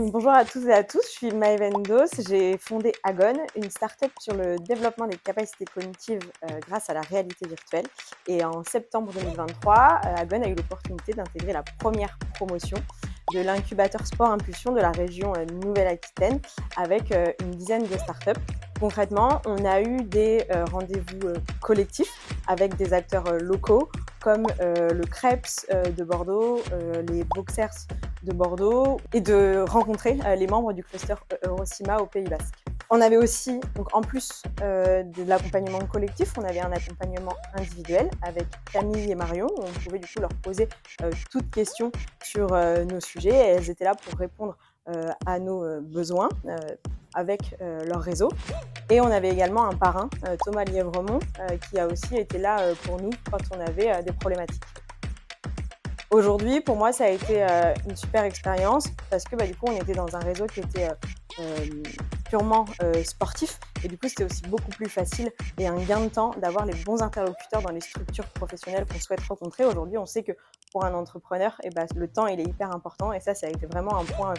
Donc bonjour à tous et à tous, je suis Maëven Dos. J'ai fondé Agon, une start-up sur le développement des capacités cognitives grâce à la réalité virtuelle. Et en septembre 2023, Agon a eu l'opportunité d'intégrer la première promotion de l'incubateur Sport Impulsion de la région Nouvelle-Aquitaine avec une dizaine de startups. Concrètement, on a eu des rendez-vous collectifs avec des acteurs locaux comme le Krebs de Bordeaux, les Boxers de Bordeaux et de rencontrer les membres du cluster Eurocima au Pays Basque. On avait aussi, donc en plus de l'accompagnement collectif, on avait un accompagnement individuel avec Camille et Marion, où on pouvait du coup leur poser toutes questions sur nos sujets et elles étaient là pour répondre à nos besoins avec leur réseau. Et on avait également un parrain, Thomas Lièvremont, qui a aussi été là pour nous quand on avait des problématiques. Aujourd'hui, pour moi, ça a été une super expérience parce que du coup, on était dans un réseau qui était purement sportif et du coup, c'était aussi beaucoup plus facile et un gain de temps d'avoir les bons interlocuteurs dans les structures professionnelles qu'on souhaite rencontrer. Aujourd'hui, on sait que pour un entrepreneur, le temps, il est hyper important et ça a été vraiment un point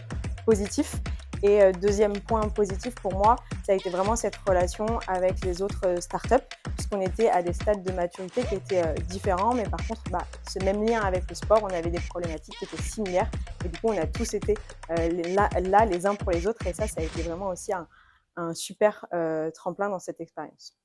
positif. Et deuxième point positif pour moi, ça a été vraiment cette relation avec les autres startups, puisqu'on était à des stades de maturité qui étaient différents, mais par contre, ce même lien avec le sport, on avait des problématiques qui étaient similaires, et du coup, on a tous été là les uns pour les autres, et ça a été vraiment aussi un super tremplin dans cette expérience.